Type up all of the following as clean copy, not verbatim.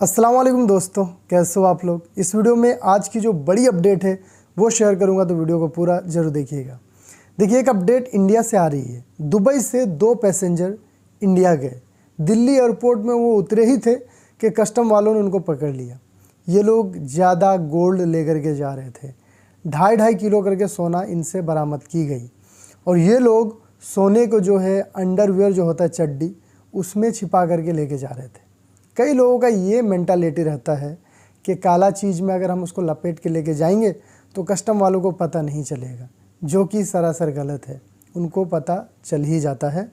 अस्सलाम वालेकुम दोस्तों, कैसे हो आप लोग। इस वीडियो में आज की जो बड़ी अपडेट है वो शेयर करूंगा, तो वीडियो को पूरा जरूर देखिएगा। देखिए, एक अपडेट इंडिया से आ रही है। दुबई से 2 पैसेंजर इंडिया गए। दिल्ली एयरपोर्ट में वो उतरे ही थे कि कस्टम वालों ने उनको पकड़ लिया। ये लोग ज़्यादा गोल्ड लेकर के जा रहे थे। 2.5 किलो करके सोना इनसे बरामद की गई। और ये लोग सोने को जो है अंडरवियर जो होता है चड्डी, उसमें छिपा करके लेके जा रहे थे। कई लोगों का ये मेंटालिटी रहता है कि काला चीज़ में अगर हम उसको लपेट के लेके जाएंगे तो कस्टम वालों को पता नहीं चलेगा, जो कि सरासर गलत है। उनको पता चल ही जाता है।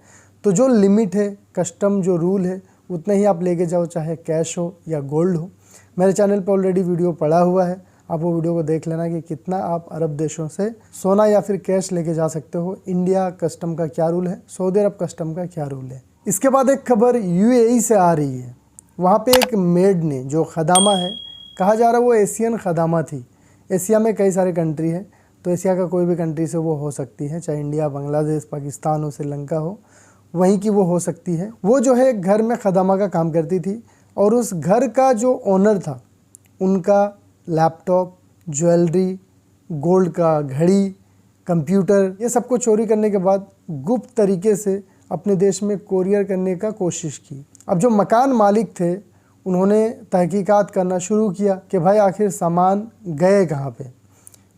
तो जो लिमिट है, कस्टम जो रूल है, उतना ही आप लेके जाओ, चाहे कैश हो या गोल्ड हो। मेरे चैनल पर ऑलरेडी वीडियो पड़ा हुआ है, आप वो वीडियो को देख लेना कि कितना आप अरब देशों से सोना या फिर कैश लेके जा सकते हो। इंडिया कस्टम का क्या रूल है, सऊदी अरब कस्टम का क्या रूल है। इसके बाद एक खबर यूएई से आ रही है। वहाँ पे एक मेड ने, जो खदामा है, कहा जा रहा है वो एशियन खदामा थी। एशिया में कई सारे कंट्री है, तो एशिया का कोई भी कंट्री से वो हो सकती है, चाहे इंडिया, बांग्लादेश, पाकिस्तान हो, श्रीलंका हो, वहीं की वो हो सकती है। वो जो है घर में खदामा का काम करती थी, और उस घर का जो ओनर था, उनका लैपटॉप, ज्वेलरी, गोल्ड का घड़ी, कंप्यूटर, ये सबको चोरी करने के बाद गुप्त तरीके से अपने देश में कोरियर करने का कोशिश की। अब जो मकान मालिक थे, उन्होंने तहकीकात करना शुरू किया कि भाई आखिर सामान गए कहाँ पे।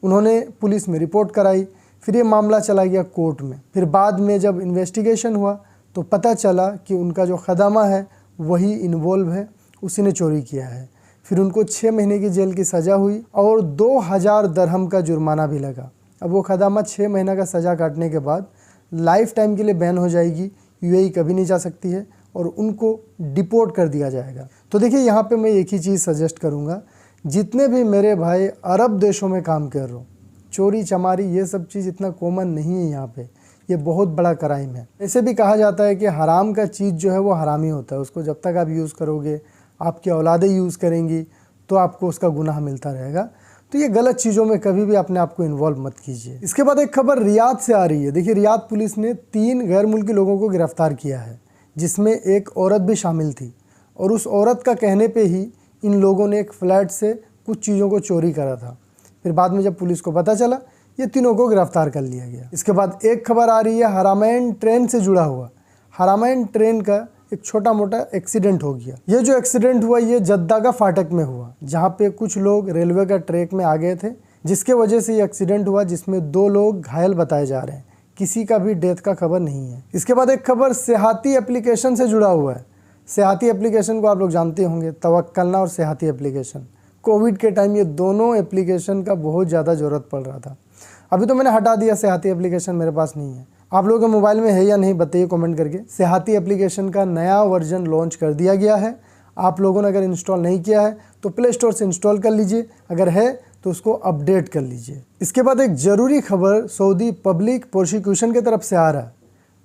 उन्होंने पुलिस में रिपोर्ट कराई, फिर ये मामला चला गया कोर्ट में। फिर बाद में जब इन्वेस्टिगेशन हुआ तो पता चला कि उनका जो खदामा है वही इन्वॉल्व है, उसी ने चोरी किया है। फिर उनको 6 महीने की जेल की सज़ा हुई और 2000 दरहम का जुर्माना भी लगा। अब वो खदामा 6 महीना का सज़ा काटने के बाद लाइफ टाइम के लिए बैन हो जाएगी, यूएई कभी नहीं जा सकती है, और उनको डिपोर्ट कर दिया जाएगा। तो देखिए, यहाँ पे मैं एक ही चीज़ सजेस्ट करूँगा, जितने भी मेरे भाई अरब देशों में काम कर रहे हो, चोरी चमारी ये सब चीज़ इतना कॉमन नहीं है यहाँ पे। ये बहुत बड़ा क्राइम है। ऐसे भी कहा जाता है कि हराम का चीज़ जो है वो हराम ही होता है। उसको जब तक आप यूज़ करोगे, आपकी औलादें यूज़ करेंगी, तो आपको उसका गुनाह मिलता रहेगा। तो ये गलत चीज़ों में कभी भी अपने आप को इन्वॉल्व मत कीजिए। इसके बाद एक खबर रियाद से आ रही है। देखिए, रियाद पुलिस ने 3 गैर मुल्की लोगों को गिरफ्तार किया है, जिसमें एक औरत भी शामिल थी। और उस औरत का कहने पे ही इन लोगों ने एक फ्लैट से कुछ चीज़ों को चोरी करा था। फिर बाद में जब पुलिस को पता चला, ये तीनों को गिरफ्तार कर लिया गया। इसके बाद एक खबर आ रही है हरामैन ट्रेन से जुड़ा हुआ। हरामैन ट्रेन का एक छोटा मोटा एक्सीडेंट हो गया। ये जो एक्सीडेंट हुआ, ये जद्दा का फाटक में हुआ, जहाँ पे कुछ लोग रेलवे का ट्रैक में आ गए थे, जिसके वजह से ये एक्सीडेंट हुआ, जिसमें 2 लोग घायल बताए जा रहे हैं। किसी का भी डेथ का खबर नहीं है। इसके बाद एक खबर सेहाती एप्लीकेशन से जुड़ा हुआ है। सेहाती एप्लीकेशन को आप लोग जानते होंगे, तवक्कलना और सेहाती एप्लीकेशन। कोविड के टाइम ये दोनों एप्लीकेशन का बहुत ज़्यादा ज़रूरत पड़ रहा था। अभी तो मैंने हटा दिया, सेहाती एप्लीकेशन मेरे पास नहीं है। आप लोगों के मोबाइल में है या नहीं बताइए कमेंट करके। सेहाती एप्लीकेशन का नया वर्जन लॉन्च कर दिया गया है। आप लोगों ने अगर इंस्टॉल नहीं किया है तो प्ले स्टोर से इंस्टॉल कर लीजिए, अगर है तो उसको अपडेट कर लीजिए। इसके बाद एक ज़रूरी खबर सऊदी पब्लिक प्रोसिक्यूशन की तरफ से आ रहा है।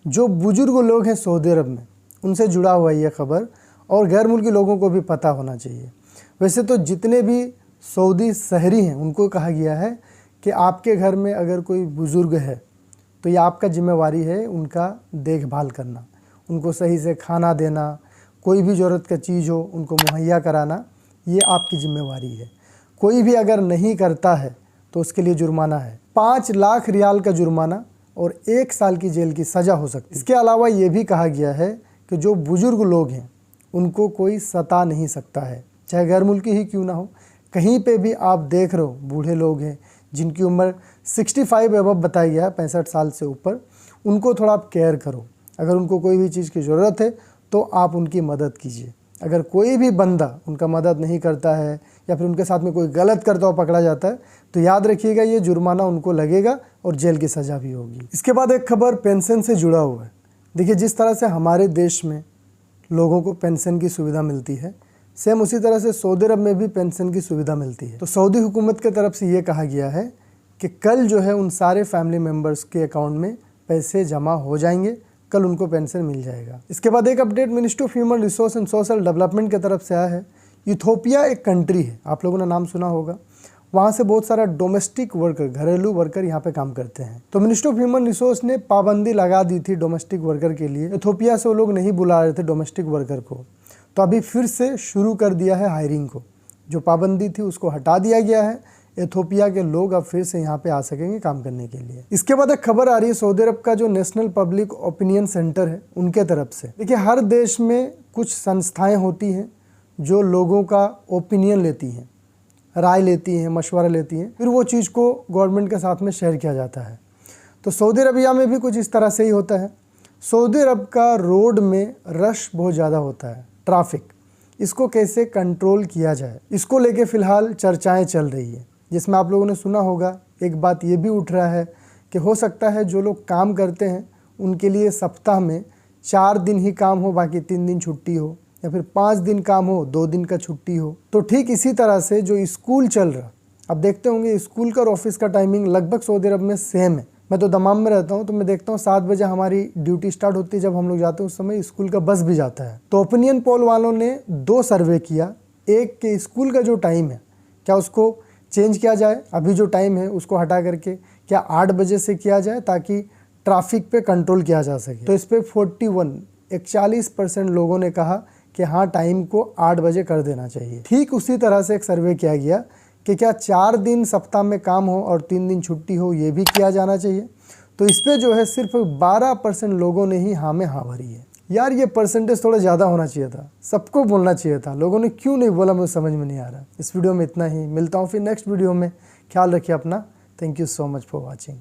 जो बुजुर्ग लोग हैं सऊदी अरब में, उनसे जुड़ा हुआ है ये खबर, और गैर मुल्की लोगों को भी पता होना चाहिए। वैसे तो जितने भी सऊदी शहरी हैं उनको कहा गया है कि आपके घर में अगर कोई बुज़ुर्ग है तो ये आपका जिम्मेवारी है उनका देखभाल करना, उनको सही से खाना देना, कोई भी ज़रूरत का चीज़ हो उनको मुहैया कराना, ये आपकी जिम्मेवारी है। कोई भी अगर नहीं करता है तो उसके लिए जुर्माना है, 5 लाख रियाल का जुर्माना और 1 साल की जेल की सज़ा हो सकती है। इसके अलावा ये भी कहा गया है कि जो बुज़ुर्ग लोग हैं उनको कोई सता नहीं सकता है, चाहे गैर मुल्की ही क्यों ना हो। कहीं पे भी आप देख रहे हो बूढ़े लोग हैं जिनकी उम्र 65 अबव बताया गया है, 65 साल से ऊपर, उनको थोड़ा आप केयर करो। अगर उनको कोई भी चीज़ की ज़रूरत है तो आप उनकी मदद कीजिए। अगर कोई भी बंदा उनका मदद नहीं करता है या फिर उनके साथ में कोई गलत करता हुआ पकड़ा जाता है तो याद रखिएगा, ये जुर्माना उनको लगेगा और जेल की सज़ा भी होगी। इसके बाद एक खबर पेंशन से जुड़ा हुआ है। देखिए, जिस तरह से हमारे देश में लोगों को पेंशन की सुविधा मिलती है, सेम उसी तरह से सऊदी अरब में भी पेंशन की सुविधा मिलती है। तो सऊदी हुकूमत की तरफ से ये कहा गया है कि कल जो है उन सारे फैमिली मेम्बर्स के अकाउंट में पैसे जमा हो जाएंगे, कल उनको पेंशन मिल जाएगा। इसके बाद एक update ministry of human resource and social development की तरफ से आया है। इथोपिया एक कंट्री है, आप लोगों ने नाम सुना होगा। वहाँ से बहुत सारा डोमेस्टिक वर्कर, घरेलू वर्कर यहाँ पे काम करते हैं। तो मिनिस्ट्री ऑफ ह्यूमन रिसोर्स ने पाबंदी लगा दी थी डोमेस्टिक वर्कर के लिए। इथोपिया से वो लोग नहीं बुला रहे थे डोमेस्टिक वर्कर को। तो अभी फिर से शुरू कर दिया है हायरिंग को। जो पाबंदी थी उसको हटा दिया गया है। इथियोपिया के लोग अब फिर से यहाँ पे आ सकेंगे काम करने के लिए। इसके बाद एक खबर आ रही है सऊदी अरब का जो नेशनल पब्लिक ओपिनियन सेंटर है उनके तरफ से। देखिए, हर देश में कुछ संस्थाएं होती हैं जो लोगों का ओपिनियन लेती हैं, राय लेती हैं, मशवरा लेती हैं, फिर वो चीज़ को गवर्नमेंट के साथ में शेयर किया जाता है। तो सऊदी अरबिया में भी कुछ इस तरह से ही होता है। सऊदी अरब का रोड में रश बहुत ज़्यादा होता है, ट्रैफिक। इसको कैसे कंट्रोल किया जाए, इसको लेके फ़िलहाल चर्चाएं चल रही है, जिसमें आप लोगों ने सुना होगा एक बात ये भी उठ रहा है कि हो सकता है जो लोग काम करते हैं उनके लिए सप्ताह में 4 दिन ही काम हो, बाकी 3 दिन छुट्टी हो, या फिर 5 दिन काम हो, 2 दिन का छुट्टी हो। तो ठीक इसी तरह से जो स्कूल चल रहा, अब देखते होंगे स्कूल का और ऑफिस का टाइमिंग लगभग सऊदी अरब में सेम है। मैं तो दमाम में रहता हूँ, तो मैं देखता हूँ 7 बजे हमारी ड्यूटी स्टार्ट होती है। जब हम लोग जाते हैं उस समय स्कूल का बस भी जाता है। तो ओपिनियन पोल वालों ने 2 सर्वे किया। एक के स्कूल का जो टाइम है क्या उसको चेंज किया जाए, अभी जो टाइम है उसको हटा करके क्या 8 बजे से किया जाए ताकि ट्रैफिक पे कंट्रोल किया जा सके। तो इस पर 41% लोगों ने कहा कि हाँ, टाइम को 8 बजे कर देना चाहिए। ठीक उसी तरह से एक सर्वे किया गया कि क्या 4 दिन सप्ताह में काम हो और 3 दिन छुट्टी हो, ये भी किया जाना चाहिए। तो इस पर जो है सिर्फ 12% लोगों ने ही हाँ में हाँ भरी है। यार, ये परसेंटेज थोड़ा ज़्यादा होना चाहिए था, सबको बोलना चाहिए था। लोगों ने क्यों नहीं बोला, मुझे समझ में नहीं आ रहा। इस वीडियो में इतना ही, मिलता हूँ फिर नेक्स्ट वीडियो में। ख्याल रखिए अपना। Thank you so much for watching.